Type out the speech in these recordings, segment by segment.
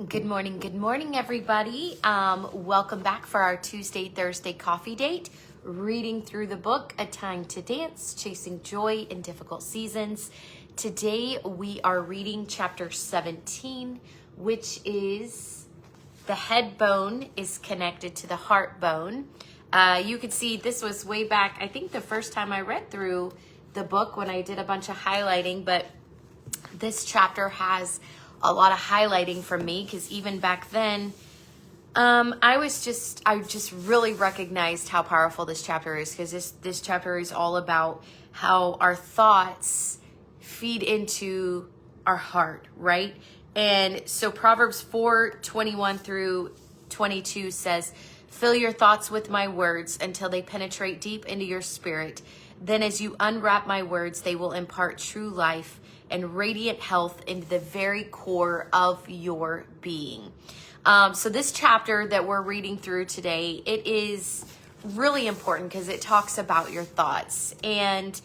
Good morning, everybody. Welcome back for our Thursday coffee date, reading through the book, A Time to Dance, Chasing Joy in Difficult Seasons. Today, we are reading chapter 17, which is the head bone is connected to the heart bone. You can see this was way back, I think the first time I read through the book when I did a bunch of highlighting, but this chapter has a lot of highlighting from me because even back then, I just really recognized how powerful this chapter is, because this chapter is all about how our thoughts feed into our heart, right? And so Proverbs 4:21 through 22 says, "Fill your thoughts with my words until they penetrate deep into your spirit. Then as you unwrap my words, they will impart true life and radiant health into the very core of your being." So this chapter that we're reading through today, it is really important because it talks about your thoughts. And,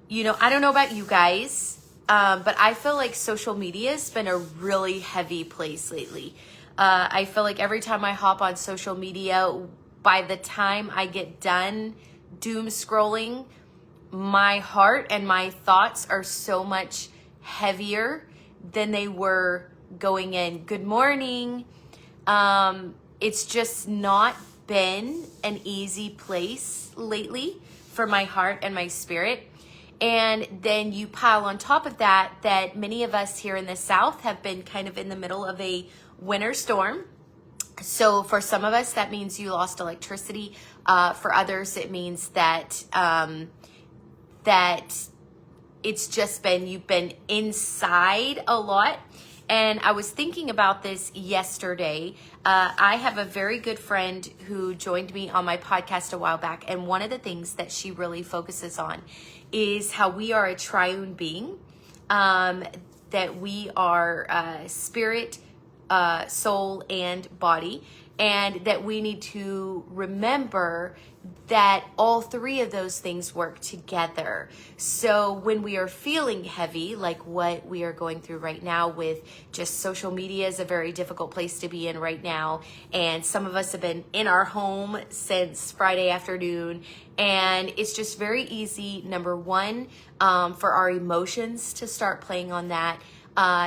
I don't know about you guys, but I feel like social media has been a really heavy place lately. I feel like every time I hop on social media, by the time I get done doom scrolling, my heart and my thoughts are so much heavier than they were going in. Good morning. It's just not been an easy place lately for my heart and my spirit. And then you pile on top of that many of us here in the South have been kind of in the middle of a winter storm. So for some of us, that means you lost electricity. For others, it means that it's just been, you've been inside a lot. And I was thinking about this yesterday. I have a very good friend who joined me on my podcast a while back. And one of the things that she really focuses on is how we are a triune being, that we are spirit, soul, and body. And that we need to remember that all three of those things work together. So when we are feeling heavy, like what we are going through right now with just social media is a very difficult place to be in right now. And some of us have been in our home since Friday afternoon. And it's just very easy, number one, for our emotions to start playing on that.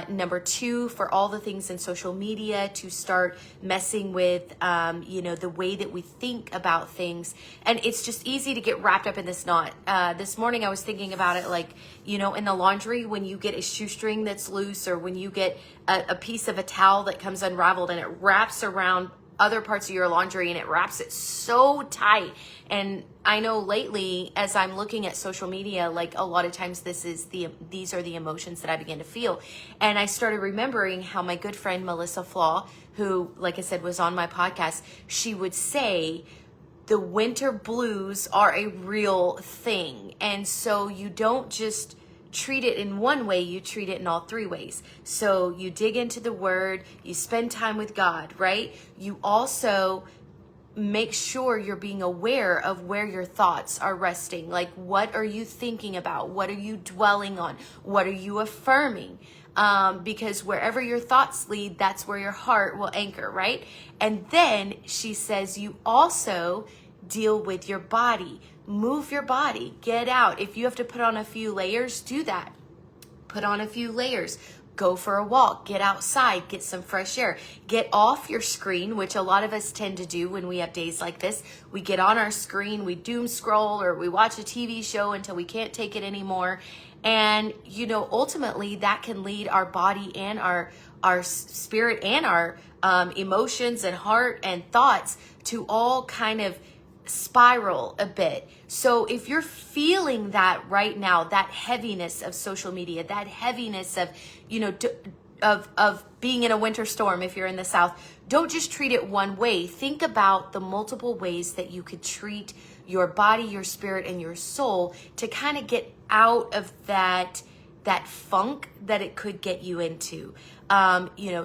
Number two, for all the things in social media to start messing with, the way that we think about things. And it's just easy to get wrapped up in this knot. This morning I was thinking about it like, in the laundry, when you get a shoestring that's loose, or when you get a piece of a towel that comes unraveled and it wraps around other parts of your laundry and it wraps it so tight. And I know lately, as I'm looking at social media, like a lot of times these are the emotions that I begin to feel. And I started remembering how my good friend Melissa Flaw, who, like I said, was on my podcast, she would say the winter blues are a real thing. And so you don't just treat it in one way, you treat it in all three ways. So you dig into the word, you spend time with God, right? You also make sure you're being aware of where your thoughts are resting. Like, what are you thinking about? What are you dwelling on? What are you affirming? Because wherever your thoughts lead, that's where your heart will anchor, right? And then she says you also deal with your body. Move your body, get out. If you have to put on a few layers, do that. Put on a few layers. Go for a walk, get outside, get some fresh air. Get off your screen, which a lot of us tend to do when we have days like this. We get on our screen, we doom scroll, or we watch a TV show until we can't take it anymore. And, ultimately that can lead our body and our spirit and our emotions and heart and thoughts to all kind of spiral a bit. So if you're feeling that right now, that heaviness of social media, that heaviness of, of being in a winter storm, if you're in the South, don't just treat it one way. Think about the multiple ways that you could treat your body, your spirit, and your soul to kind of get out of that funk that it could get you into.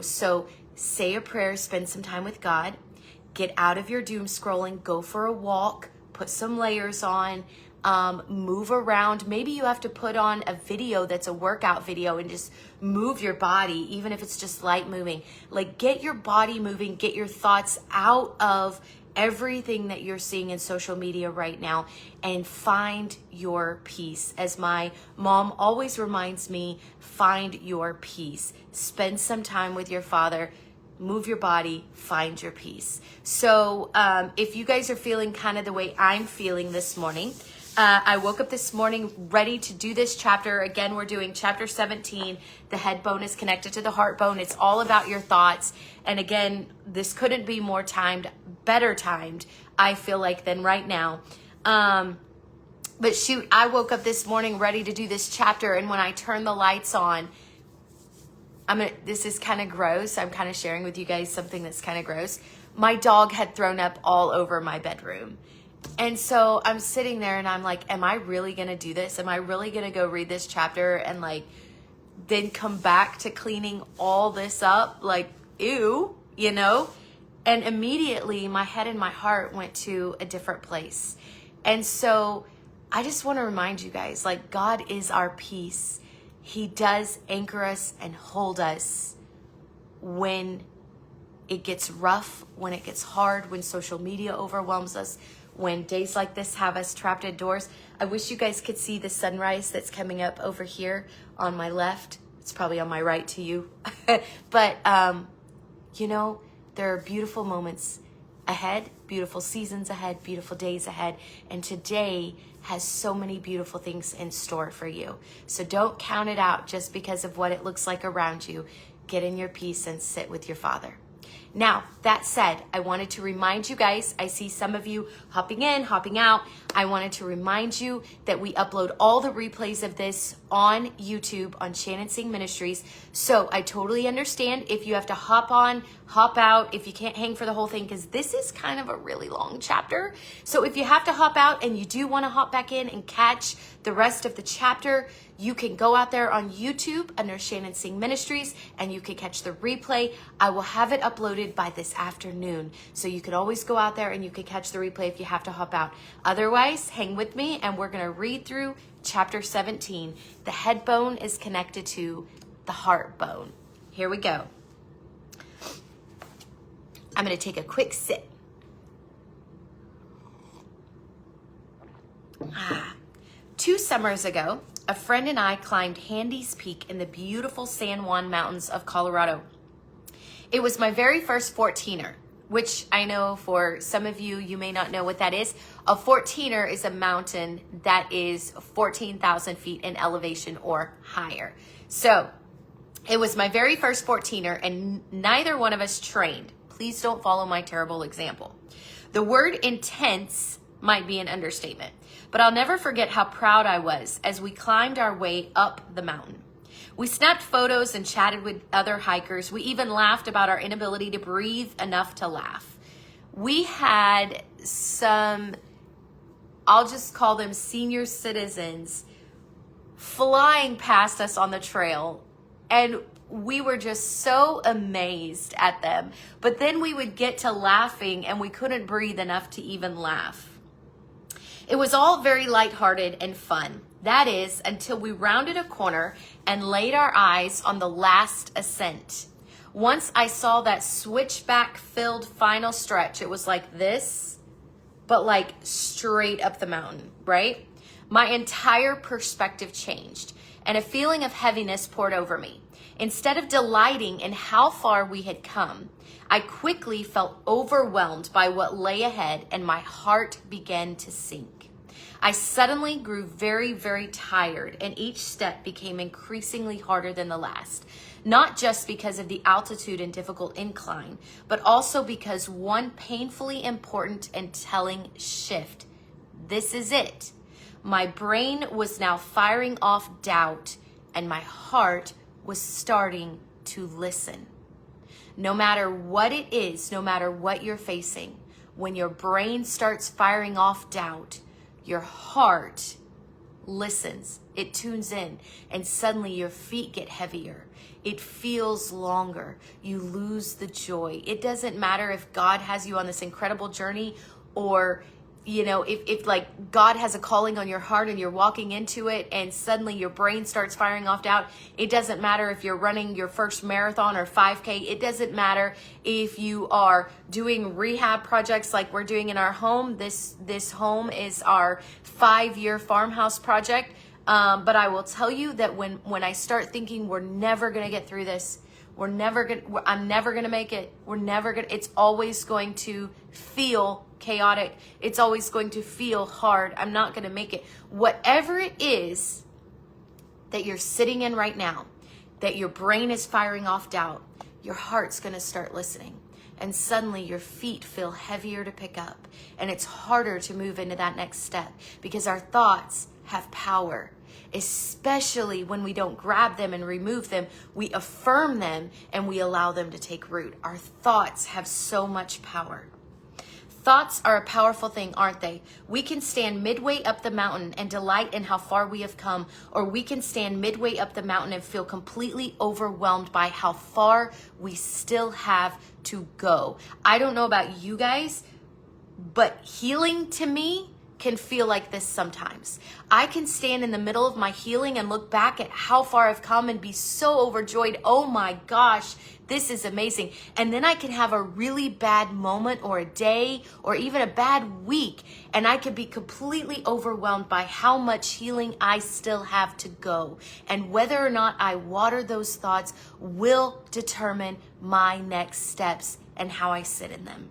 So say a prayer, spend some time with God. Get out of your doom scrolling, go for a walk, put some layers on, move around. Maybe you have to put on a video that's a workout video and just move your body, even if it's just light moving. Like, get your body moving, get your thoughts out of everything that you're seeing in social media right now, and find your peace. As my mom always reminds me, find your peace. Spend some time with your Father. Move your body, find your peace. So if you guys are feeling kind of the way I'm feeling this morning, I woke up this morning ready to do this chapter. Again, we're doing chapter 17. The head bone is connected to the heart bone. It's all about your thoughts. And again, this couldn't be more timed, better timed, I feel like, than right now. But shoot, I woke up this morning ready to do this chapter. And when I turned the lights on, this is kind of gross. I'm kind of sharing with you guys something that's kind of gross. My dog had thrown up all over my bedroom. And so I'm sitting there and I'm like, am I really going to do this? Am I really going to go read this chapter and like, then come back to cleaning all this up? Like, ew, you know? And immediately my head and my heart went to a different place. And so I just want to remind you guys, like, God is our peace. He does anchor us and hold us when it gets rough, when it gets hard, when social media overwhelms us, when days like this have us trapped indoors. I wish you guys could see the sunrise that's coming up over here on my left. It's probably on my right to you. But, you know, there are beautiful moments ahead, beautiful seasons ahead, beautiful days ahead. And today has so many beautiful things in store for you. So don't count it out just because of what it looks like around you. Get in your peace and sit with your Father. Now, that said, I wanted to remind you guys, I see some of you hopping in, hopping out. I wanted to remind you that we upload all the replays of this on YouTube on Shannon Singh Ministries. So I totally understand if you have to hop on, hop out, if you can't hang for the whole thing, because this is kind of a really long chapter. So if you have to hop out and you do want to hop back in and catch the rest of the chapter, you can go out there on YouTube under Shannon Singh Ministries and you can catch the replay. I will have it uploaded by this afternoon. So you could always go out there and you could catch the replay if you have to hop out. Otherwise, hang with me and we're going to read through chapter 17. The head bone is connected to the heart bone. Here we go. I'm going to take a quick sip. 2 summers ago, a friend and I climbed Handy's Peak in the beautiful San Juan Mountains of Colorado. It was my very first 14er, which I know for some of you, you may not know what that is. A 14er is a mountain that is 14,000 feet in elevation or higher. So it was my very first 14er and neither one of us trained. Please don't follow my terrible example. The word intense might be an understatement, but I'll never forget how proud I was as we climbed our way up the mountain. We snapped photos and chatted with other hikers. We even laughed about our inability to breathe enough to laugh. We had some, I'll just call them senior citizens, flying past us on the trail, and we were just so amazed at them. But then we would get to laughing and we couldn't breathe enough to even laugh. It was all very lighthearted and fun. That is, until we rounded a corner and laid our eyes on the last ascent. Once I saw that switchback-filled final stretch, it was like this, but like straight up the mountain, right? My entire perspective changed, and a feeling of heaviness poured over me. Instead of delighting in how far we had come, I quickly felt overwhelmed by what lay ahead, and my heart began to sink. I suddenly grew very, very tired, and each step became increasingly harder than the last. Not just because of the altitude and difficult incline, but also because one painfully important and telling shift. This is it. My brain was now firing off doubt, and my heart was starting to listen. No matter what it is, no matter what you're facing, when your brain starts firing off doubt, your heart listens, it tunes in, and suddenly your feet get heavier. It feels longer. You lose the joy. It doesn't matter if God has you on this incredible journey or if like God has a calling on your heart and you're walking into it and suddenly your brain starts firing off doubt, it doesn't matter if you're running your first marathon or 5K. It doesn't matter if you are doing rehab projects like we're doing in our home. This home is our 5-year farmhouse project. But I will tell you that when I start thinking we're never going to get through this, I'm never going to make it. It's always going to feel chaotic. It's always going to feel hard. I'm not going to make it. Whatever it is that you're sitting in right now, that your brain is firing off doubt, your heart's going to start listening. And suddenly your feet feel heavier to pick up. And it's harder to move into that next step because our thoughts have power. Especially when we don't grab them and remove them, we affirm them and we allow them to take root. Our thoughts have so much power. Thoughts are a powerful thing, aren't they? We can stand midway up the mountain and delight in how far we have come, or we can stand midway up the mountain and feel completely overwhelmed by how far we still have to go. I don't know about you guys, but healing to me can feel like this sometimes. I can stand in the middle of my healing and look back at how far I've come and be so overjoyed. Oh my gosh, this is amazing. And then I can have a really bad moment or a day or even a bad week, and I could be completely overwhelmed by how much healing I still have to go. And whether or not I water those thoughts will determine my next steps and how I sit in them.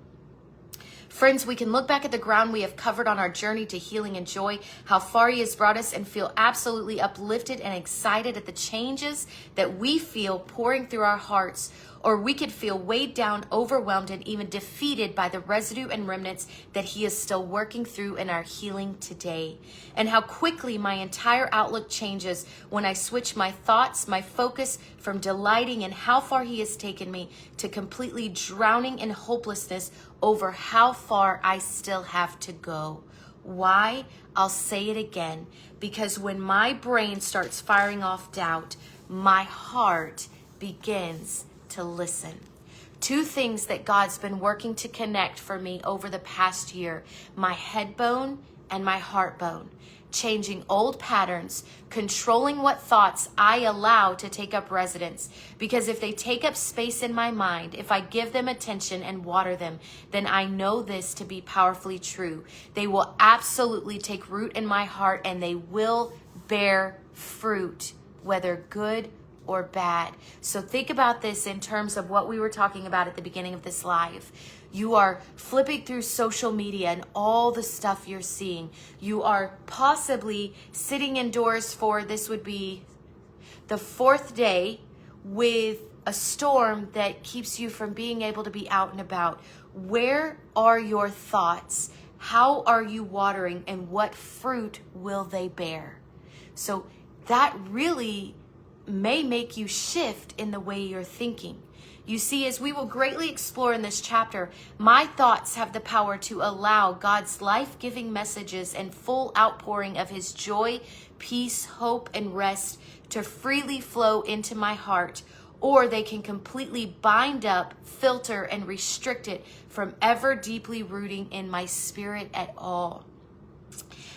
Friends, we can look back at the ground we have covered on our journey to healing and joy, how far He has brought us, and feel absolutely uplifted and excited at the changes that we feel pouring through our hearts. Or we could feel weighed down, overwhelmed, and even defeated by the residue and remnants that He is still working through in our healing today. And how quickly my entire outlook changes when I switch my thoughts, my focus from delighting in how far He has taken me to completely drowning in hopelessness over how far I still have to go. Why? I'll say it again. Because when my brain starts firing off doubt, my heart begins to listen. 2 things that God's been working to connect for me over the past year: my head bone and my heart bone. Changing old patterns, controlling what thoughts I allow to take up residence. Because if they take up space in my mind, if I give them attention and water them, then I know this to be powerfully true. They will absolutely take root in my heart and they will bear fruit, whether good or bad. So think about this in terms of what we were talking about at the beginning of this live. You are flipping through social media and all the stuff you're seeing. You are possibly sitting indoors for, this would be the 4th day, with a storm that keeps you from being able to be out and about. Where are your thoughts? How are you watering, and what fruit will they bear? So that really may make you shift in the way you're thinking. You see, as we will greatly explore in this chapter, my thoughts have the power to allow God's life-giving messages and full outpouring of His joy, peace, hope, and rest to freely flow into my heart, or they can completely bind up, filter, and restrict it from ever deeply rooting in my spirit at all.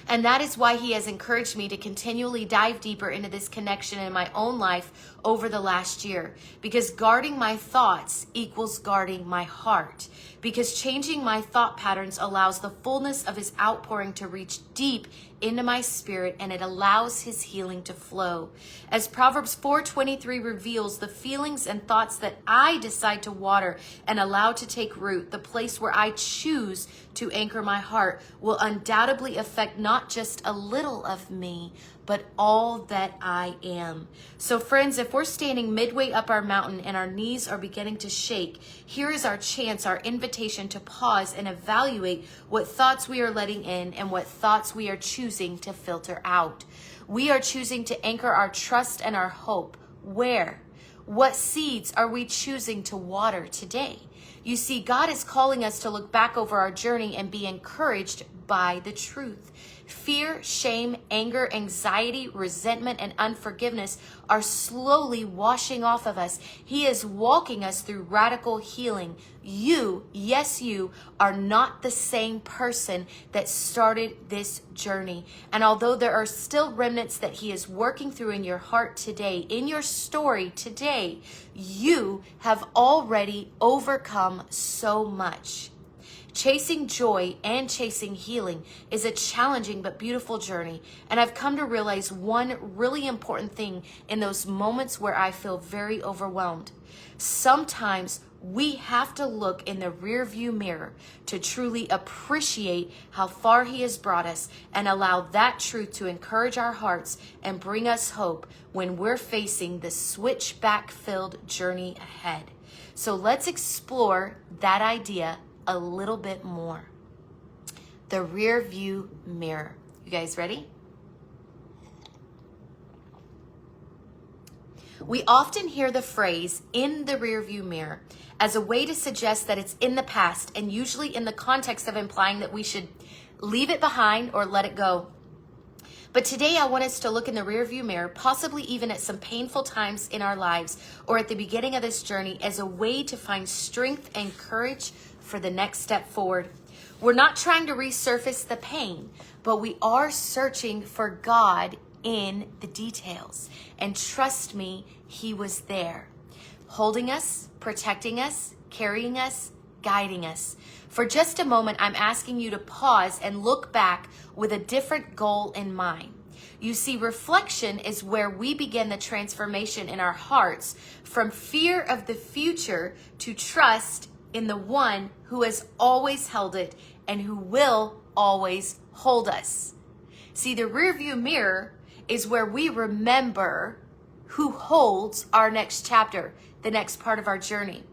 And that is why He has encouraged me to continually dive deeper into this connection in my own life over the last year. Because guarding my thoughts equals guarding my heart. Because changing my thought patterns allows the fullness of His outpouring to reach deep into my spirit, and it allows His healing to flow. As Proverbs 4:23 reveals, the feelings and thoughts that I decide to water and allow to take root, the place where I choose to anchor my heart, will undoubtedly affect not just a little of me, but all that I am. So friends, if we're standing midway up our mountain and our knees are beginning to shake, here is our chance, our invitation to pause and evaluate what thoughts we are letting in and what thoughts we are choosing to filter out. We are choosing to anchor our trust and our hope. Where? What seeds are we choosing to water today? You see, God is calling us to look back over our journey and be encouraged by the truth. Fear, shame, anger, anxiety, resentment, and unforgiveness are slowly washing off of us. He is walking us through radical healing. You, yes, you are not the same person that started this journey. And although there are still remnants that he is working through in your heart today, in your story today, you have already overcome so much. Chasing joy and chasing healing is a challenging but beautiful journey. And I've come to realize one really important thing in those moments where I feel very overwhelmed. Sometimes we have to look in the rearview mirror to truly appreciate how far he has brought us and allow that truth to encourage our hearts and bring us hope when we're facing the switchback-filled journey ahead. So let's explore that idea a little bit more. The rear view mirror. You guys ready? We often hear the phrase in the rear view mirror as a way to suggest that it's in the past, and usually in the context of implying that we should leave it behind or let it go. But today I want us to look in the rearview mirror, possibly even at some painful times in our lives or at the beginning of this journey, as a way to find strength and courage for the next step forward. We're not trying to resurface the pain, but we are searching for God in the details. And trust me, he was there, holding us, protecting us, carrying us, guiding us. For just a moment, I'm asking you to pause and look back with a different goal in mind. You see, reflection is where we begin the transformation in our hearts from fear of the future to trust in the one who has always held it and who will always hold us. See, the rearview mirror is where we remember who holds our next chapter, the next part of our journey.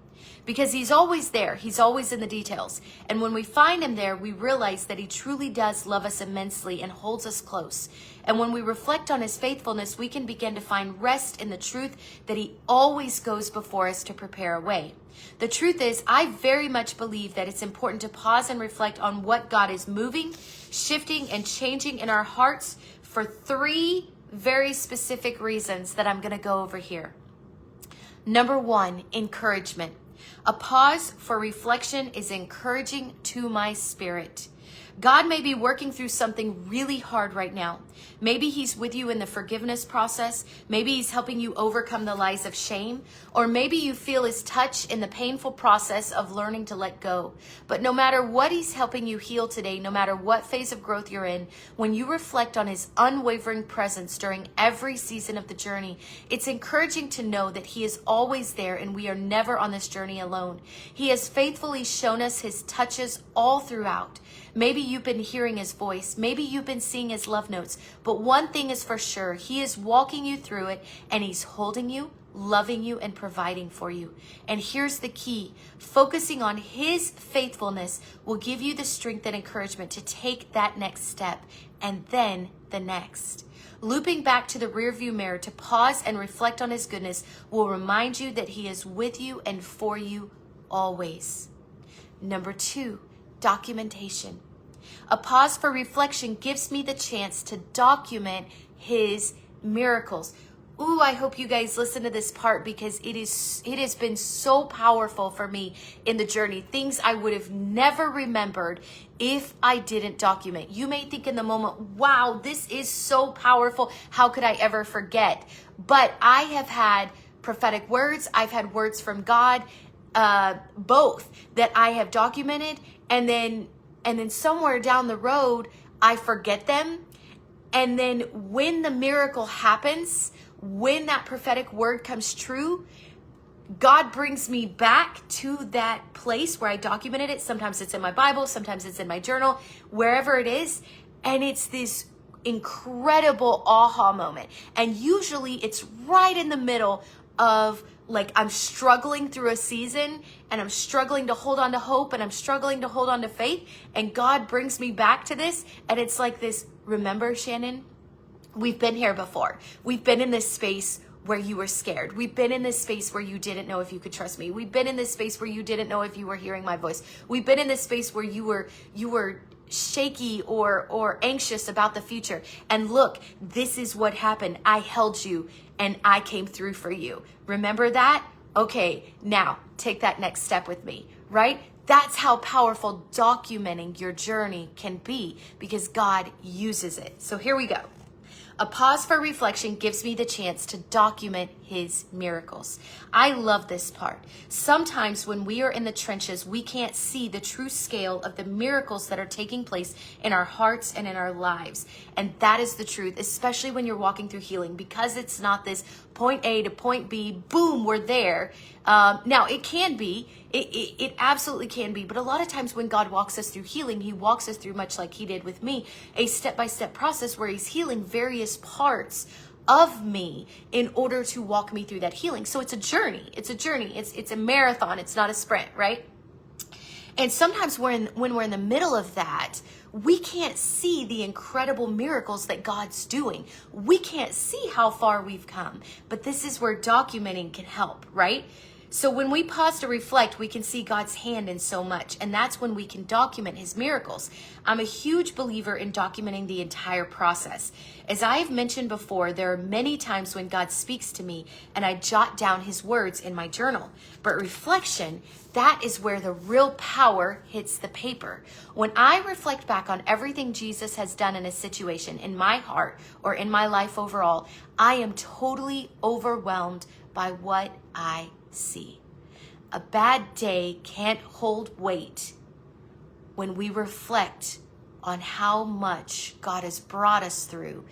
Because he's always there. He's always in the details. And when we find him there, we realize that he truly does love us immensely and holds us close. And when we reflect on his faithfulness, we can begin to find rest in the truth that he always goes before us to prepare a way. The truth is, I very much believe that it's important to pause and reflect on what God is moving, shifting, and changing in our hearts for 3 very specific reasons that I'm going to go over here. Number 1, encouragement. A pause for reflection is encouraging to my spirit. God may be working through something really hard right now. Maybe he's with you in the forgiveness process. Maybe he's helping you overcome the lies of shame. Or maybe you feel his touch in the painful process of learning to let go. But no matter what he's helping you heal today, no matter what phase of growth you're in, when you reflect on his unwavering presence during every season of the journey, it's encouraging to know that he is always there and we are never on this journey alone. He has faithfully shown us his touches all throughout. Maybe you've been hearing his voice. Maybe you've been seeing his love notes. But one thing is for sure, he is walking you through it and he's holding you, loving you, and providing for you. And here's the key. Focusing on his faithfulness will give you the strength and encouragement to take that next step and then the next. Looping back to the rearview mirror to pause and reflect on his goodness will remind you that he is with you and for you always. Number 2, documentation. A pause for reflection gives me the chance to document his miracles. Ooh, I hope you guys listen to this part because it has been so powerful for me in the journey. Things I would have never remembered if I didn't document. You may think in the moment, wow, this is so powerful. How could I ever forget? But I have had prophetic words. I've had words from God, both that I have documented, and then somewhere down the road, I forget them. And then when the miracle happens, when that prophetic word comes true, God brings me back to that place where I documented it. Sometimes it's in my Bible, sometimes it's in my journal, wherever it is. And it's this incredible aha moment. And usually it's right in the middle of, like, I'm struggling through a season and I'm struggling to hold on to hope and I'm struggling to hold on to faith. And God brings me back to this. And it's like this, remember, Shannon, we've been here before. We've been in this space where you were scared. We've been in this space where you didn't know if you could trust me. We've been in this space where you didn't know if you were hearing my voice. We've been in this space where you were shaky or anxious about the future. And look, this is what happened. I held you and I came through for you. Remember that? Okay, now take that next step with me, right? That's how powerful documenting your journey can be, because God uses it. So here we go. A pause for reflection gives me the chance to document his miracles. I love this part. Sometimes when we are in the trenches, we can't see the true scale of the miracles that are taking place in our hearts and in our lives. And that is the truth, especially when you're walking through healing, because it's not this point A to point B, boom, we're there. Now, it can be. It absolutely can be. But a lot of times when God walks us through healing, he walks us through, much like he did with me, a step-by-step process where he's healing various parts of me in order to walk me through that healing. So it's a journey. It's a journey. It's a marathon. It's not a sprint, right? And sometimes when we're in the middle of that, we can't see the incredible miracles that God's doing. We can't see how far we've come. But this is where documenting can help, right? So when we pause to reflect, we can see God's hand in so much, and that's when we can document his miracles. I'm a huge believer in documenting the entire process. As I have mentioned before, there are many times when God speaks to me and I jot down his words in my journal. But reflection, that is where the real power hits the paper. When I reflect back on everything Jesus has done in a situation, in my heart or in my life overall, I am totally overwhelmed by what I see. A bad day can't hold weight when we reflect on how much God has brought us through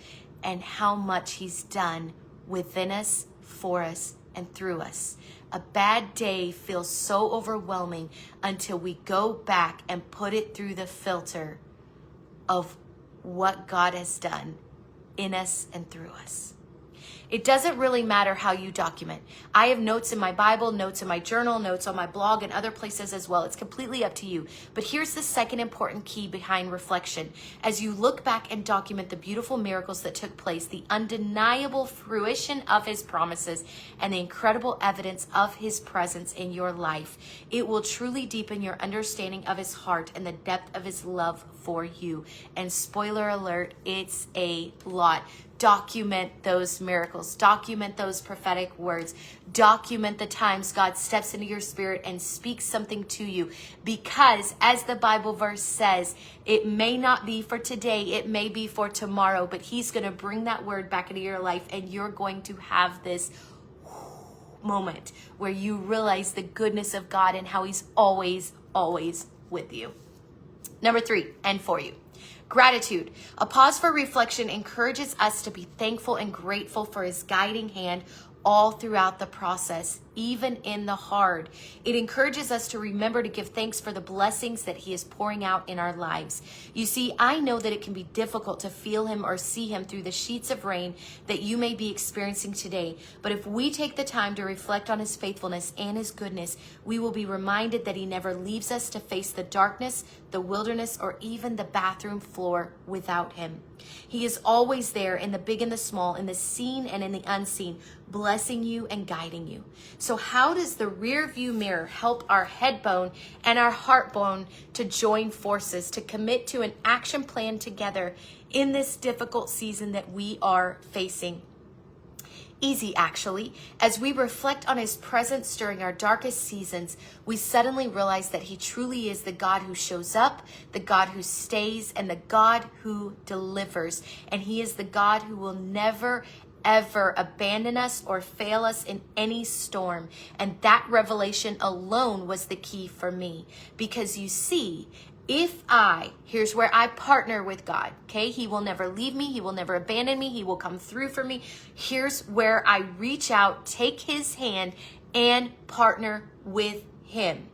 and how much he's done within us, for us, and through us. A bad day feels so overwhelming until we go back and put it through the filter of what God has done in us and through us. It doesn't really matter how you document. I have notes in my Bible, notes in my journal, notes on my blog, and other places as well. It's completely up to you. But here's the second important key behind reflection. As you look back and document the beautiful miracles that took place, the undeniable fruition of his promises, and the incredible evidence of his presence in your life, it will truly deepen your understanding of his heart and the depth of his love for you. And spoiler alert, it's a lot. Document those miracles. Document those prophetic words. Document the times God steps into your spirit and speaks something to you. Because as the Bible verse says, it may not be for today, it may be for tomorrow, but he's going to bring that word back into your life, and you're going to have this moment where you realize the goodness of God and how he's always, always with you. Number 3, and for you. Gratitude. A pause for reflection encourages us to be thankful and grateful for his guiding hand all throughout the process, even in the hard. It encourages us to remember to give thanks for the blessings that he is pouring out in our lives. You see, I know that it can be difficult to feel him or see him through the sheets of rain that you may be experiencing today. But if we take the time to reflect on his faithfulness and his goodness, we will be reminded that he never leaves us to face the darkness, the wilderness, or even the bathroom floor without him. He is always there in the big and the small, in the seen and in the unseen, blessing you and guiding you. So how does the rear view mirror help our head bone and our heart bone to join forces, to commit to an action plan together in this difficult season that we are facing? Easy, actually. As we reflect on his presence during our darkest seasons, we suddenly realize that he truly is the God who shows up, the God who stays, and the God who delivers. And he is the God who will never, ever abandon us or fail us in any storm. And that revelation alone was the key for me. Because you see, here's where I partner with God, okay? He will never leave me. He will never abandon me. He will come through for me. Here's where I reach out, take his hand, and partner with him.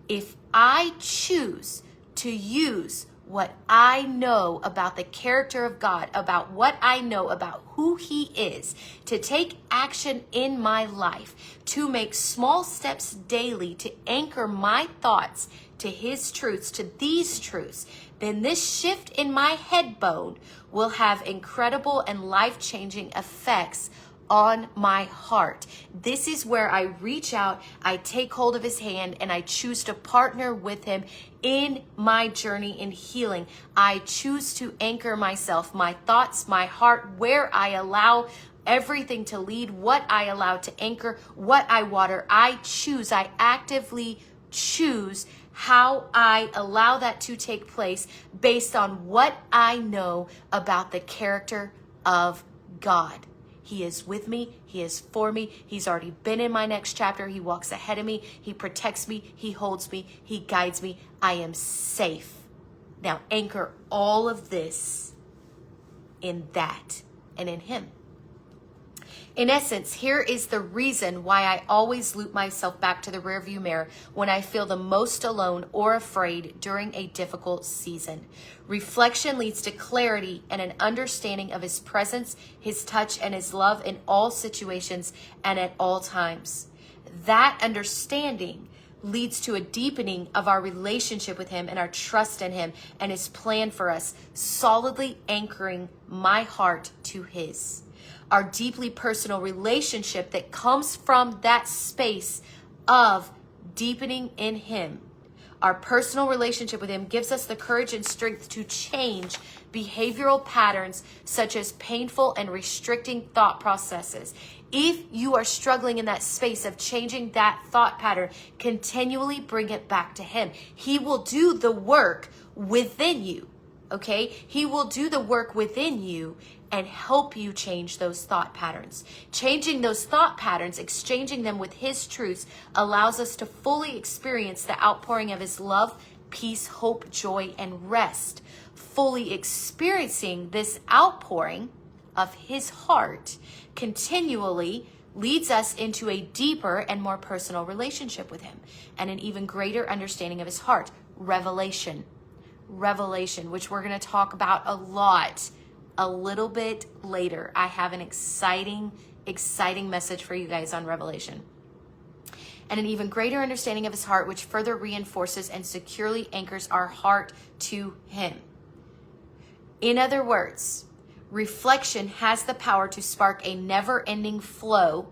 If I choose to use what I know about the character of God, about what I know about who he is, to take action in my life, to make small steps daily to anchor my thoughts to his truths, to these truths, then this shift in my head bone will have incredible and life-changing effects on my heart. This is where I reach out, I take hold of his hand, and I choose to partner with him in my journey in healing. I choose to anchor myself, my thoughts, my heart, where I allow everything to lead, what I allow to anchor, what I water. I actively choose how I allow that to take place based on what I know about the character of God. He is with me. He is for me. He's already been in my next chapter. He walks ahead of me. He protects me. He holds me. He guides me. I am safe. Now anchor all of this in that and in him. In essence, here is the reason why I always loop myself back to the rearview mirror when I feel the most alone or afraid during a difficult season. Reflection leads to clarity and an understanding of his presence, his touch, and his love in all situations and at all times. That understanding leads to a deepening of our relationship with him and our trust in him and his plan for us, solidly anchoring my heart to his. Our deeply personal relationship that comes from that space of deepening in him. Our personal relationship with him gives us the courage and strength to change behavioral patterns such as painful and restricting thought processes. If you are struggling in that space of changing that thought pattern, continually bring it back to him. He will do the work within you, okay? He will do the work within you and help you change those thought patterns. Changing those thought patterns, exchanging them with his truths, allows us to fully experience the outpouring of his love, peace, hope, joy, and rest. Fully experiencing this outpouring of his heart continually leads us into a deeper and more personal relationship with him and an even greater understanding of his heart. Revelation, which we're going to talk about a lot a little bit later. I have an exciting message for you guys on Revelation. And an even greater understanding of his heart, which further reinforces and securely anchors our heart to him. In other words, reflection has the power to spark a never-ending flow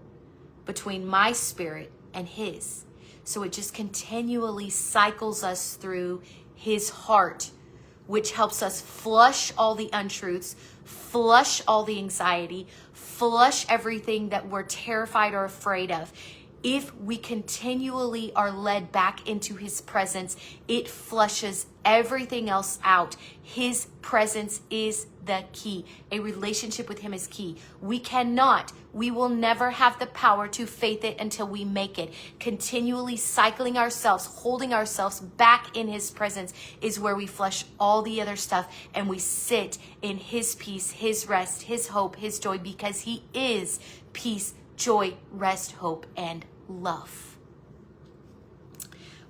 between my spirit and his. So it just continually cycles us through his heart, which helps us flush all the untruths, flush all the anxiety, flush everything that we're terrified or afraid of. If we continually are led back into his presence, it flushes everything else out. His presence is the key. A relationship with him is key. We will never have the power to faith it until we make it. Continually cycling ourselves, holding ourselves back in his presence is where we flush all the other stuff and we sit in his peace, his rest, his hope, his joy, because he is peace, joy, rest, hope, and love.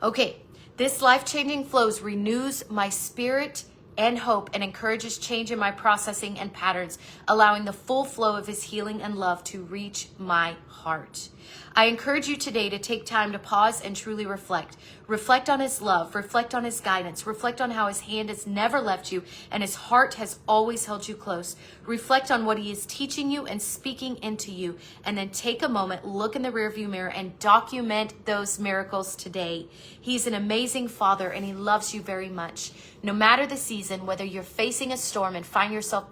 Okay, this life-changing flows renews my spirit and hope and encourages change in my processing and patterns, allowing the full flow of his healing and love to reach my heart. I encourage you today to take time to pause and truly reflect. Reflect on his love, reflect on his guidance, reflect on how his hand has never left you and his heart has always held you close. Reflect on what he is teaching you and speaking into you, and then take a moment, look in the rearview mirror and document those miracles today. He's an amazing father and he loves you very much. No matter the season, whether you're facing a storm and find yourself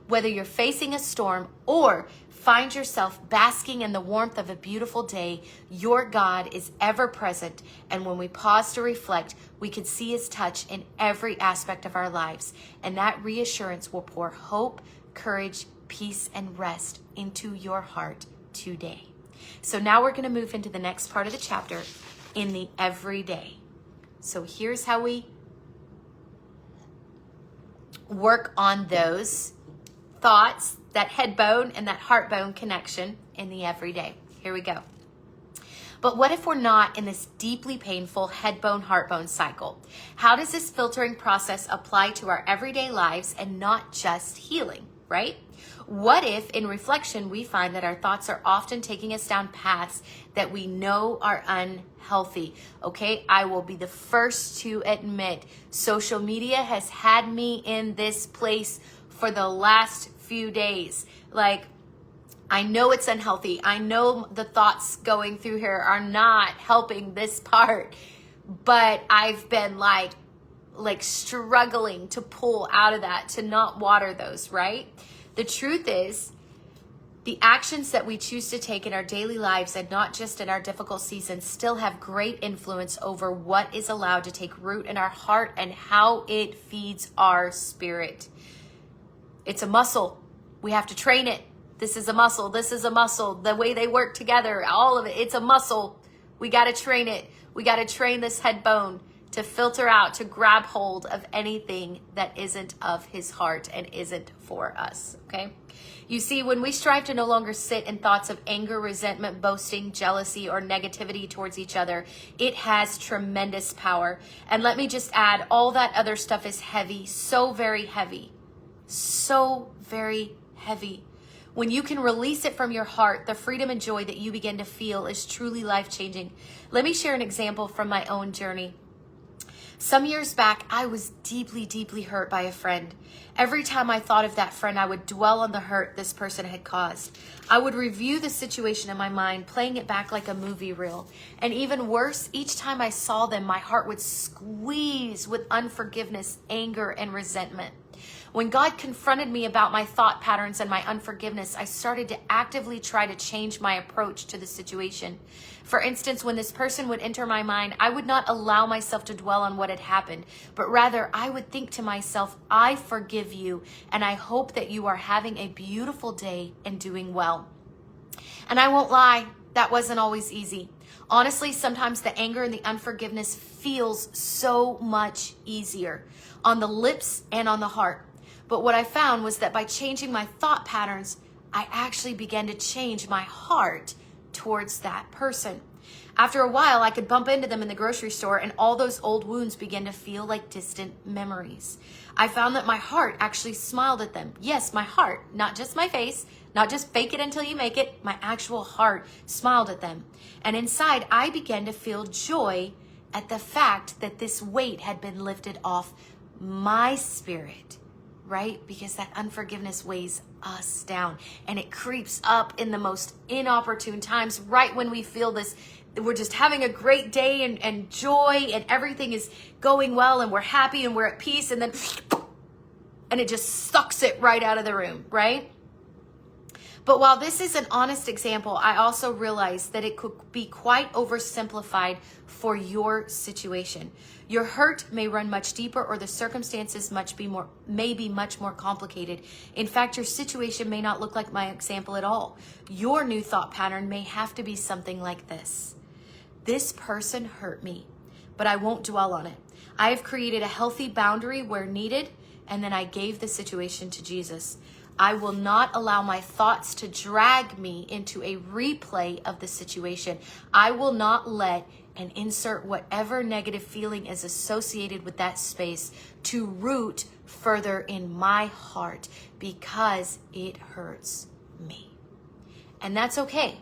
whether you're facing a storm or find yourself basking in the warmth of a beautiful day, your God is ever present. And when we pause to reflect, we can see his touch in every aspect of our lives. And that reassurance will pour hope, courage, peace, and rest into your heart today. So now we're going to move into the next part of the chapter in the everyday. So here's how we work on those thoughts, that head bone and that heart bone connection in the everyday. Here we go. But what if we're not in this deeply painful head bone, heart bone cycle? How does this filtering process apply to our everyday lives and not just healing, right? What if in reflection we find that our thoughts are often taking us down paths that we know are unhealthy? Okay, I will be the first to admit social media has had me in this place for the last few days. Like, I know it's unhealthy. I know the thoughts going through here are not helping this part, but I've been like struggling to pull out of that, to not water those, right? The truth is, the actions that we choose to take in our daily lives, and not just in our difficult seasons, still have great influence over what is allowed to take root in our heart and how it feeds our spirit. It's a muscle. We have to train it. This is a muscle. This is a muscle. The way they work together, all of it, it's a muscle. We got to train it. We got to train this head bone to filter out, to grab hold of anything that isn't of his heart and isn't for us, okay? You see, when we strive to no longer sit in thoughts of anger, resentment, boasting, jealousy, or negativity towards each other, it has tremendous power. And let me just add, all that other stuff is heavy, so very heavy, so very heavy. When you can release it from your heart, the freedom and joy that you begin to feel is truly life-changing. Let me share an example from my own journey. Some years back, I was deeply, deeply hurt by a friend. Every time I thought of that friend, I would dwell on the hurt this person had caused. I would review the situation in my mind, playing it back like a movie reel. And even worse, each time I saw them, my heart would squeeze with unforgiveness, anger, and resentment. When God confronted me about my thought patterns and my unforgiveness, I started to actively try to change my approach to the situation. For instance, when this person would enter my mind, I would not allow myself to dwell on what had happened, but rather I would think to myself, I forgive you, and I hope that you are having a beautiful day and doing well. And I won't lie, that wasn't always easy. Honestly, sometimes the anger and the unforgiveness feels so much easier on the lips and on the heart. But what I found was that by changing my thought patterns, I actually began to change my heart towards that person. After a while, I could bump into them in the grocery store and all those old wounds began to feel like distant memories. I found that my heart actually smiled at them. Yes, my heart, not just my face, not just fake it until you make it. My actual heart smiled at them. And inside, I began to feel joy at the fact that this weight had been lifted off my spirit. Right? Because that unforgiveness weighs us down and it creeps up in the most inopportune times, right when we feel this, we're just having a great day and joy and everything is going well and we're happy and we're at peace, and then and it just sucks it right out of the room, right? But while this is an honest example, I also realize that it could be quite oversimplified for your situation. Your hurt may run much deeper, or the circumstances may be much more complicated. In fact, your situation may not look like my example at all. Your new thought pattern may have to be something like this. This person hurt me, but I won't dwell on it. I have created a healthy boundary where needed, and then I gave the situation to Jesus. I will not allow my thoughts to drag me into a replay of the situation. I will not let and insert whatever negative feeling is associated with that space to root further in my heart because it hurts me. And that's okay.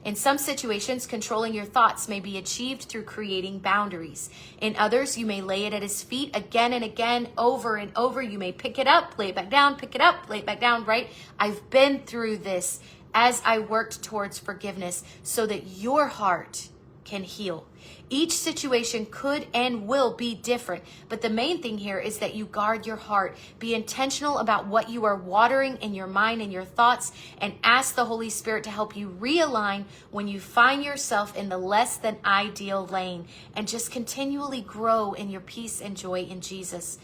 In some situations, controlling your thoughts may be achieved through creating boundaries. In others, you may lay it at his feet again and again, over and over. You may pick it up, lay it back down, pick it up, lay it back down, right? I've been through this as I worked towards forgiveness so that your heart can heal. Each situation could and will be different, but the main thing here is that you guard your heart. Be intentional about what you are watering in your mind and your thoughts, and ask the Holy Spirit to help you realign when you find yourself in the less than ideal lane, and just continually grow in your peace and joy in Jesus.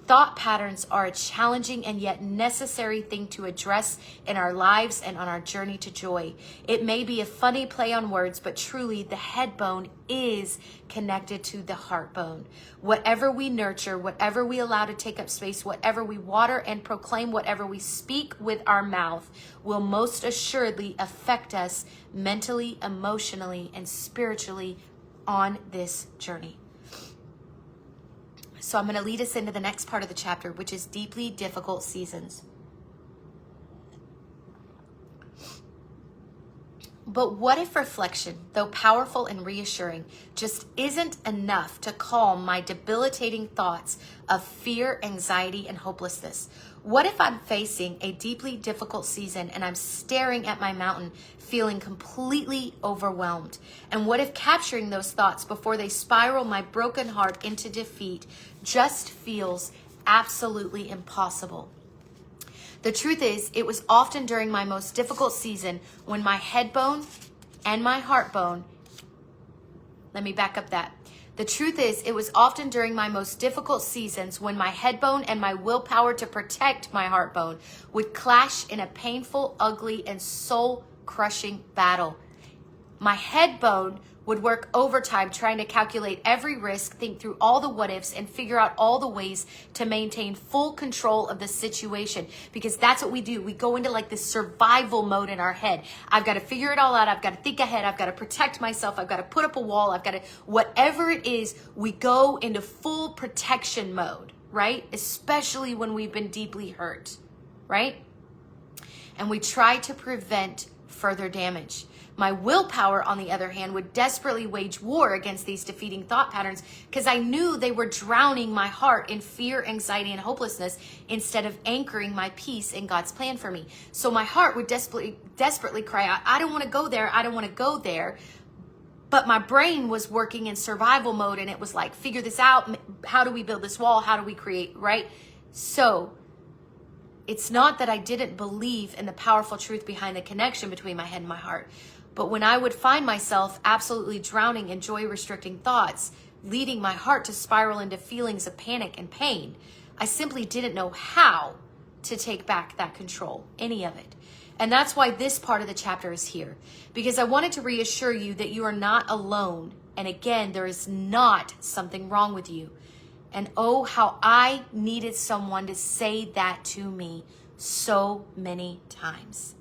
Thought patterns are a challenging and yet necessary thing to address in our lives and on our journey to joy. It may be a funny play on words, but truly the head bone is connected to the heart bone. Whatever we nurture, whatever we allow to take up space, whatever we water and proclaim, whatever we speak with our mouth will most assuredly affect us mentally, emotionally, and spiritually on this journey. So I'm going to lead us into the next part of the chapter, which is deeply difficult seasons. But what if reflection, though powerful and reassuring, just isn't enough to calm my debilitating thoughts of fear, anxiety, and hopelessness? What if I'm facing a deeply difficult season and I'm staring at my mountain, feeling completely overwhelmed? And what if capturing those thoughts before they spiral my broken heart into defeat just feels absolutely impossible? The truth is, it was often during my most difficult season when my head bone and my heart bone, let me back up that. The truth is, it was often during my most difficult seasons when my head bone and my willpower to protect my heart bone would clash in a painful, ugly, and soul-crushing battle. My head bone would work overtime trying to calculate every risk, think through all the what ifs, and figure out all the ways to maintain full control of the situation. Because that's what we do. We go into like this survival mode in our head. I've got to figure it all out. I've got to think ahead. I've got to protect myself. I've got to put up a wall. I've got to, whatever it is, we go into full protection mode, right? Especially when we've been deeply hurt, right? And we try to prevent further damage. My willpower, on the other hand, would desperately wage war against these defeating thought patterns because I knew they were drowning my heart in fear, anxiety, and hopelessness instead of anchoring my peace in God's plan for me. So my heart would desperately cry out, I don't want to go there. I don't want to go there. But my brain was working in survival mode and it was like, figure this out. How do we build this wall? How do we create, right? So it's not that I didn't believe in the powerful truth behind the connection between my head and my heart. But when I would find myself absolutely drowning in joy-restricting thoughts, leading my heart to spiral into feelings of panic and pain, I simply didn't know how to take back that control, any of it. And that's why this part of the chapter is here, because I wanted to reassure you that you are not alone. And again, there is not something wrong with you. And oh, how I needed someone to say that to me so many times.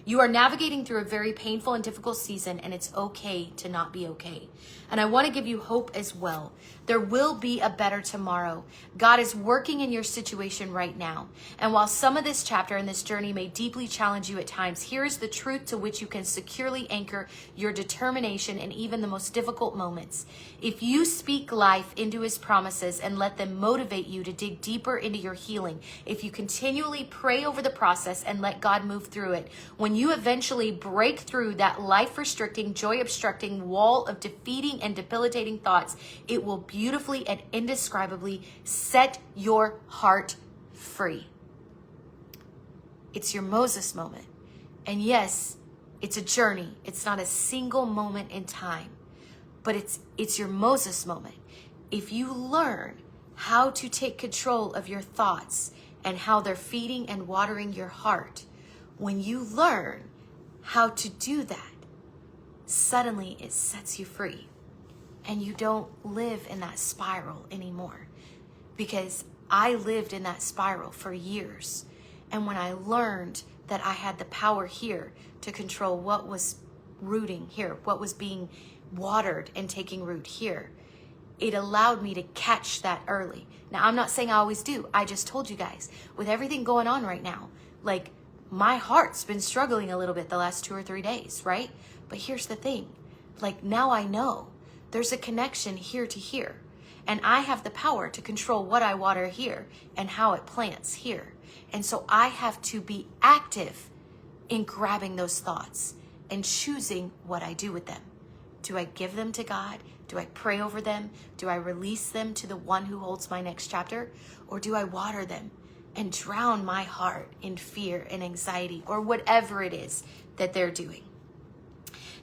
You are navigating through a very painful and difficult season, and it's okay to not be okay. And I want to give you hope as well. There will be a better tomorrow. God is working in your situation right now. And while some of this chapter and this journey may deeply challenge you at times, here is the truth to which you can securely anchor your determination in even the most difficult moments. If you speak life into his promises and let them motivate you to dig deeper into your healing, if you continually pray over the process and let God move through it, when you eventually break through that life-restricting, joy-obstructing wall of defeating and debilitating thoughts, it will beautifully and indescribably set your heart free. It's your Moses moment. And yes, it's a journey. It's not a single moment in time, but it's your Moses moment. If you learn how to take control of your thoughts and how they're feeding and watering your heart, when you learn how to do that, suddenly it sets you free. And you don't live in that spiral anymore. Because I lived in that spiral for years. And when I learned that I had the power here to control what was rooting here, what was being watered and taking root here, it allowed me to catch that early. Now, I'm not saying I always do. I just told you guys, with everything going on right now, like my heart's been struggling a little bit the last 2 or 3 days, right? But here's the thing, like now I know there's a connection here to here, and I have the power to control what I water here and how it plants here. And so I have to be active in grabbing those thoughts and choosing what I do with them. Do I give them to God? Do I pray over them? Do I release them to the one who holds my next chapter? Or do I water them and drown my heart in fear and anxiety or whatever it is that they're doing?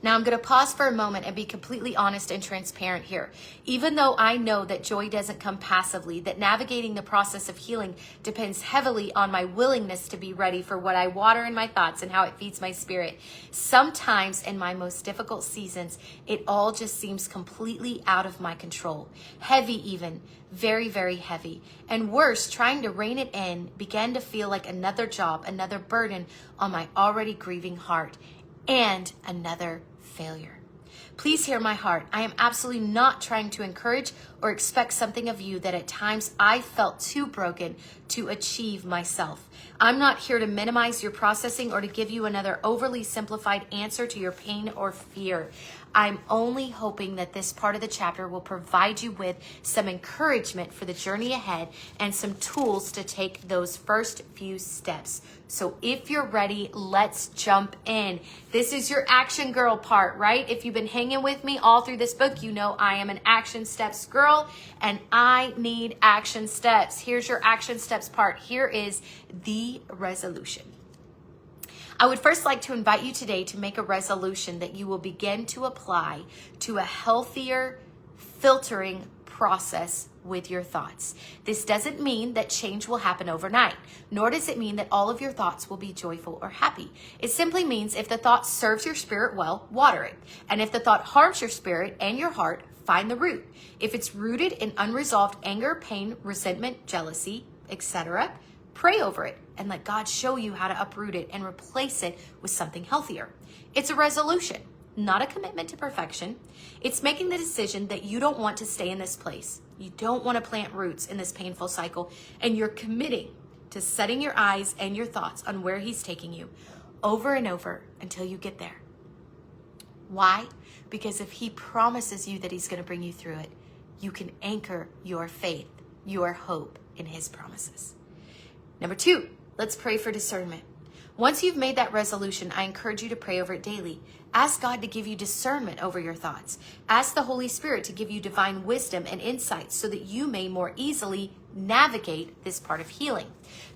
Now I'm going to pause for a moment and be completely honest and transparent here. Even though I know that joy doesn't come passively, that navigating the process of healing depends heavily on my willingness to be ready for what I water in my thoughts and how it feeds my spirit, sometimes in my most difficult seasons, it all just seems completely out of my control. Heavy even, very, very heavy. And worse, trying to rein it in began to feel like another job, another burden on my already grieving heart, and another failure. Please hear my heart. I am absolutely not trying to encourage or expect something of you that at times I felt too broken, to achieve myself. I'm not here to minimize your processing or to give you another overly simplified answer to your pain or fear. I'm only hoping that this part of the chapter will provide you with some encouragement for the journey ahead and some tools to take those first few steps. So if you're ready, let's jump in. This is your action girl part, right? If you've been hanging with me all through this book, you know I am an action steps girl and I need action steps. Here's your action steps part. Here is the resolution. I would first like to invite you today to make a resolution that you will begin to apply to a healthier filtering process with your thoughts. This doesn't mean that change will happen overnight, nor does it mean that all of your thoughts will be joyful or happy. It simply means if the thought serves your spirit well, water it. And if the thought harms your spirit and your heart, find the root. If it's rooted in unresolved anger, pain, resentment, jealousy, etc., pray over it and let God show you how to uproot it and replace it with something healthier. It's a resolution, not a commitment to perfection. It's making the decision that you don't want to stay in this place. You don't want to plant roots in this painful cycle, and you're committing to setting your eyes and your thoughts on where He's taking you over and over until you get there. Why? Because if He promises you that He's going to bring you through it, you can anchor your faith, your hope in His promises. Number 2, let's pray for discernment. Once you've made that resolution, I encourage you to pray over it daily. Ask God to give you discernment over your thoughts. Ask the Holy Spirit to give you divine wisdom and insights so that you may more easily navigate this part of healing.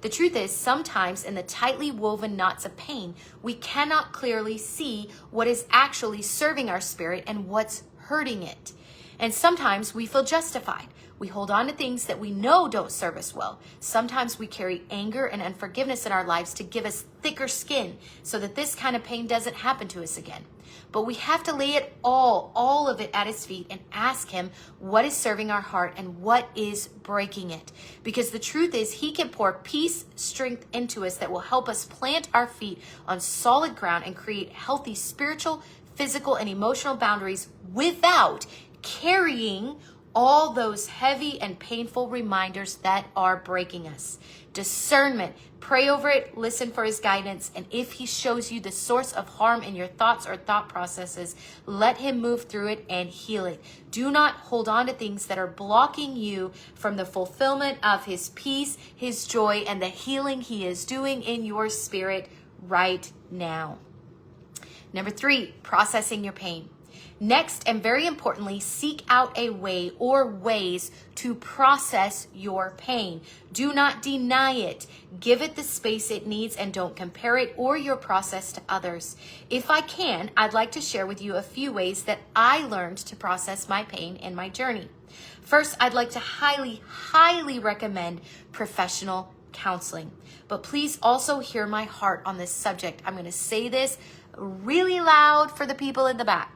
The truth is, sometimes in the tightly woven knots of pain, we cannot clearly see what is actually serving our spirit and what's hurting it. And sometimes we feel justified. We hold on to things that we know don't serve us well. Sometimes we carry anger and unforgiveness in our lives to give us thicker skin so that this kind of pain doesn't happen to us again. But we have to lay it all of it at His feet and ask Him what is serving our heart and what is breaking it. Because the truth is, He can pour peace, strength into us that will help us plant our feet on solid ground and create healthy spiritual, physical, and emotional boundaries without carrying all those heavy and painful reminders that are breaking us. Discernment. Pray over it, listen for His guidance, and if He shows you the source of harm in your thoughts or thought processes, let Him move through it and heal it. Do not hold on to things that are blocking you from the fulfillment of His peace, His joy, and the healing He is doing in your spirit right now. Number 3, processing your pain. Next, and very importantly, seek out a way or ways to process your pain. Do not deny it. Give it the space it needs and don't compare it or your process to others. If I can, I'd like to share with you a few ways that I learned to process my pain in my journey. First, I'd like to highly recommend professional counseling. But please also hear my heart on this subject. I'm going to say this really loud for the people in the back.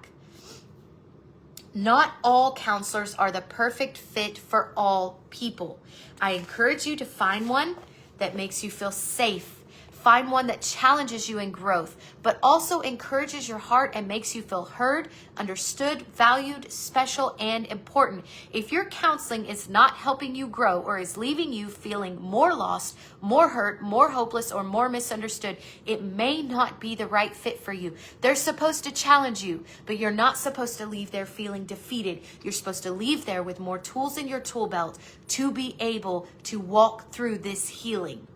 Not all counselors are the perfect fit for all people. I encourage you to find one that makes you feel safe. Find one that challenges you in growth, but also encourages your heart and makes you feel heard, understood, valued, special, and important. If your counseling is not helping you grow or is leaving you feeling more lost, more hurt, more hopeless, or more misunderstood, it may not be the right fit for you. They're supposed to challenge you, but you're not supposed to leave there feeling defeated. You're supposed to leave there with more tools in your tool belt to be able to walk through this healing.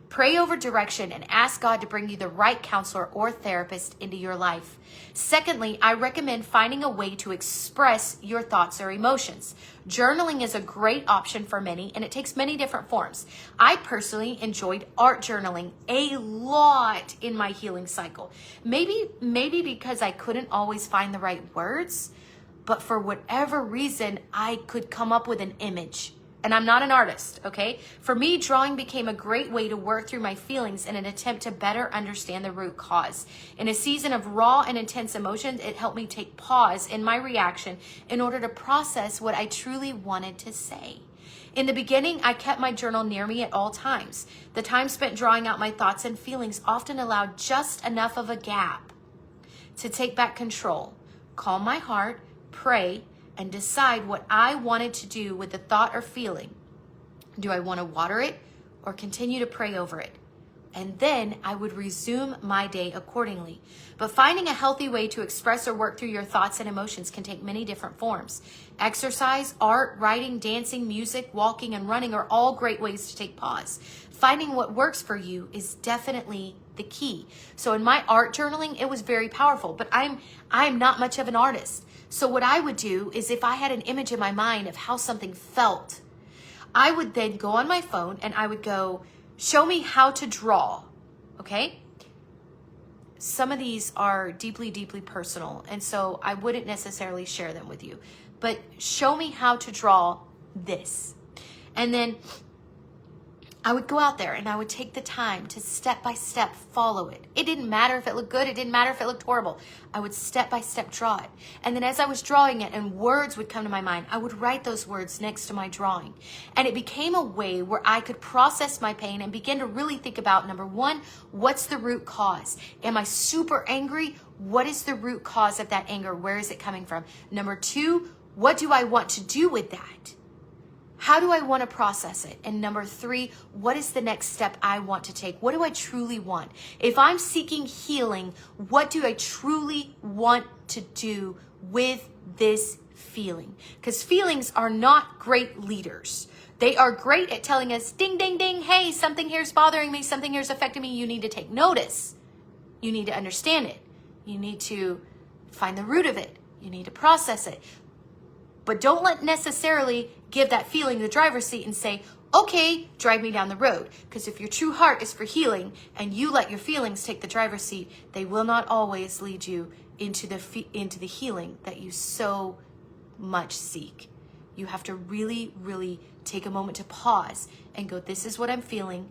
Pray over direction and ask God to bring you the right counselor or therapist into your life. Secondly, I recommend finding a way to express your thoughts or emotions. Journaling is a great option for many, and it takes many different forms. I personally enjoyed art journaling a lot in my healing cycle. Maybe because I couldn't always find the right words, but for whatever reason, I could come up with an image. And I'm not an artist, okay? For me, drawing became a great way to work through my feelings in an attempt to better understand the root cause. In a season of raw and intense emotions, it helped me take pause in my reaction in order to process what I truly wanted to say. In the beginning, I kept my journal near me at all times. The time spent drawing out my thoughts and feelings often allowed just enough of a gap to take back control, calm my heart, pray, and decide what I wanted to do with the thought or feeling. Do I want to water it or continue to pray over it? And then I would resume my day accordingly. But finding a healthy way to express or work through your thoughts and emotions can take many different forms. Exercise, art, writing, dancing, music, walking, and running are all great ways to take pause. Finding what works for you is definitely the key. So in my art journaling, it was very powerful, but I'm not much of an artist. So what I would do is if I had an image in my mind of how something felt, I would then go on my phone and I would go, show me how to draw, okay? Some of these are deeply, deeply personal, and so I wouldn't necessarily share them with you. But show me how to draw this. And then I would go out there and I would take the time to step by step follow it. It didn't matter if it looked good. It didn't matter if it looked horrible. I would step by step draw it. And then as I was drawing it and words would come to my mind, I would write those words next to my drawing. And it became a way where I could process my pain and begin to really think about, number one, what's the root cause? Am I super angry? What is the root cause of that anger? Where is it coming from? Number two, what do I want to do with that? How do I want to process it? And number three, what is the next step I want to take? What do I truly want? If I'm seeking healing, what do I truly want to do with this feeling? Because feelings are not great leaders. They are great at telling us, ding, ding, ding, hey, something here's bothering me, something here's affecting me. You need to take notice. You need to understand it. You need to find the root of it. You need to process it. But don't let necessarily give that feeling the driver's seat and say, okay, drive me down the road. Because if your true heart is for healing and you let your feelings take the driver's seat, they will not always lead you into the healing that you so much seek. You have to really, really take a moment to pause and go, this is what I'm feeling,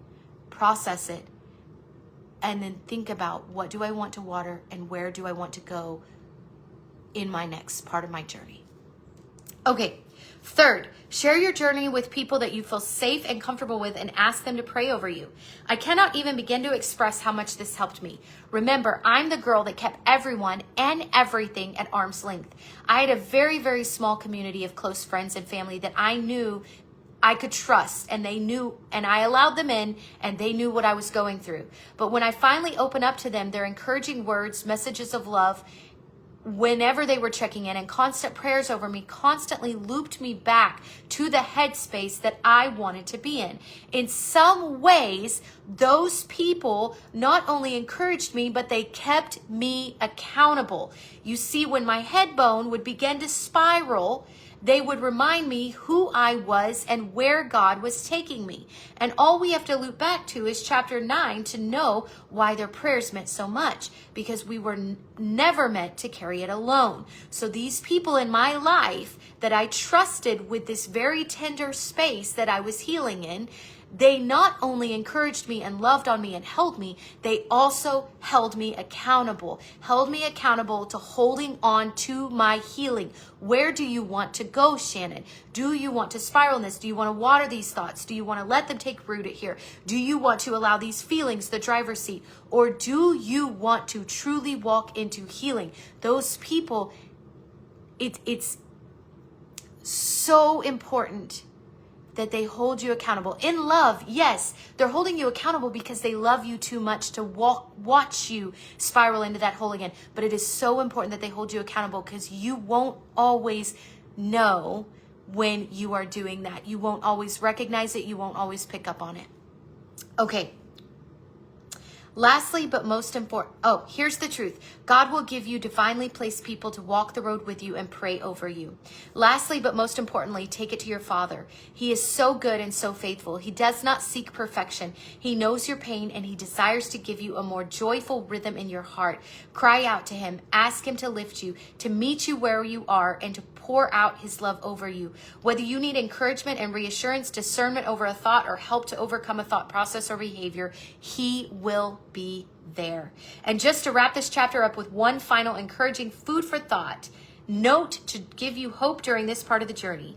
process it, and then think about what do I want to water and where do I want to go in my next part of my journey. Okay, third, share your journey with people that you feel safe and comfortable with and ask them to pray over you. I cannot even begin to express how much this helped me. Remember, I'm the girl that kept everyone and everything at arm's length. I had a very, very small community of close friends and family that I knew I could trust, and they knew, and I allowed them in, and they knew what I was going through. But when I finally opened up to them, their encouraging words, messages of love, whenever they were checking in, and constant prayers over me constantly looped me back to the headspace that I wanted to be in. In some ways, those people not only encouraged me, but they kept me accountable. You see, when my head bone would begin to spiral, they would remind me who I was and where God was taking me. And all we have to loop back to is chapter 9 to know why their prayers meant so much, because we were never meant to carry it alone. So these people in my life that I trusted with this very tender space that I was healing in, they not only encouraged me and loved on me and held me, they also held me accountable to holding on to my healing. Where do you want to go, Shannon? Do you want to spiral in this? Do you want to water these thoughts? Do you want to let them take root here? Do you want to allow these feelings the driver's seat? Or do you want to truly walk into healing? Those people, it's so important that they hold you accountable. In love, yes, they're holding you accountable because they love you too much to watch you spiral into that hole again. But it is so important that they hold you accountable, because you won't always know when you are doing that. You won't always recognize it. You won't always pick up on it. Okay. Lastly, but most important, here's the truth. God will give you divinely placed people to walk the road with you and pray over you. Lastly, but most importantly, take it to your Father. He is so good and so faithful. He does not seek perfection. He knows your pain, and he desires to give you a more joyful rhythm in your heart. Cry out to him. Ask him to lift you, to meet you where you are, and to pour out his love over you. Whether you need encouragement and reassurance, discernment over a thought, or help to overcome a thought process or behavior, he will be there. And just to wrap this chapter up with one final encouraging food for thought, note to give you hope during this part of the journey.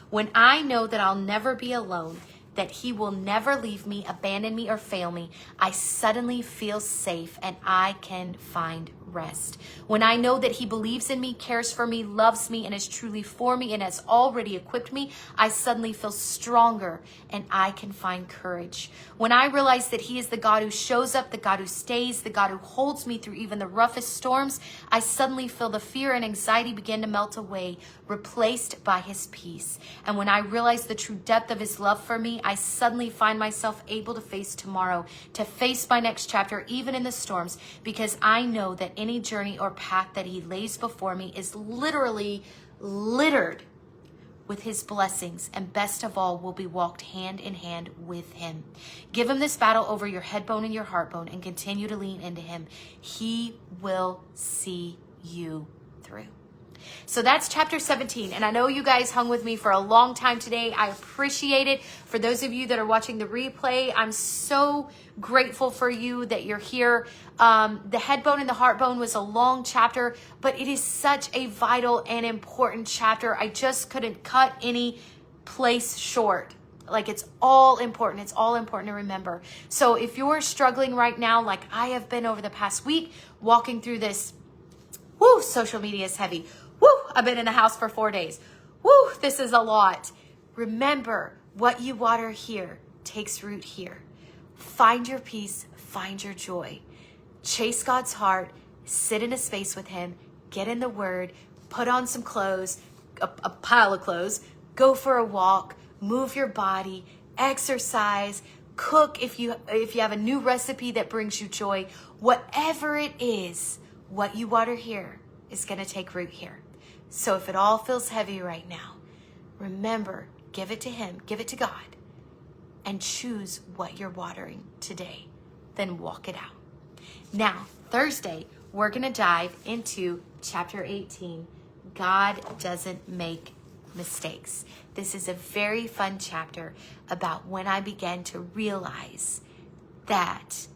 When I know that I'll never be alone, that he will never leave me, abandon me, or fail me, I suddenly feel safe and I can find rest. When I know that he believes in me, cares for me, loves me, and is truly for me and has already equipped me, I suddenly feel stronger and I can find courage. When I realize that he is the God who shows up, the God who stays, the God who holds me through even the roughest storms, I suddenly feel the fear and anxiety begin to melt away, replaced by his peace. And when I realize the true depth of his love for me, I suddenly find myself able to face tomorrow, to face my next chapter, even in the storms, because I know that any journey or path that he lays before me is literally littered with his blessings, and best of all, will be walked hand in hand with him. Give him this battle over your head bone and your heart bone and continue to lean into him. He will see you through. So that's chapter 17. And I know you guys hung with me for a long time today. I appreciate it. For those of you that are watching the replay, I'm so grateful for you that you're here. The head bone and the heart bone was a long chapter, but it is such a vital and important chapter. I just couldn't cut any place short. Like, it's all important. It's all important to remember. So if you're struggling right now, like I have been over the past week, walking through this, social media is heavy. I've been in the house for 4 days. This is a lot. Remember, what you water here takes root here. Find your peace, find your joy. Chase God's heart, sit in a space with him, get in the word, put on some clothes, a pile of clothes, go for a walk, move your body, exercise, cook if you have a new recipe that brings you joy. Whatever it is, what you water here is going to take root here. So if it all feels heavy right now, remember, give it to him, give it to God, and choose what you're watering today. Then walk it out. Now, Thursday, we're going to dive into chapter 18. God doesn't make mistakes. This is a very fun chapter about when I began to realize that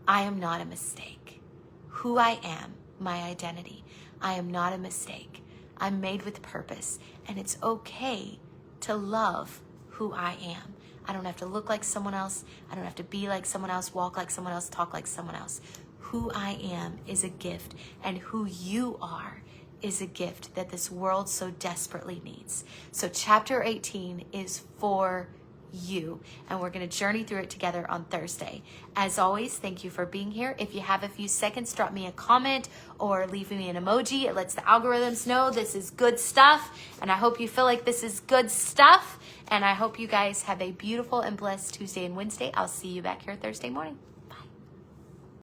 I am not a mistake. Who I am, my identity. I am not a mistake. I'm made with purpose, and it's okay to love who I am. I don't have to look like someone else. I don't have to be like someone else, walk like someone else, talk like someone else. Who I am is a gift, and who you are is a gift that this world so desperately needs. So chapter 18 is for you, and we're going to journey through it together on Thursday. As always, thank you for being here. If you have a few seconds, drop me a comment or leave me an emoji. It lets the algorithms know this is good stuff, and I hope you feel like this is good stuff, and I hope you guys have a beautiful and blessed Tuesday and Wednesday. I'll see you back here Thursday morning.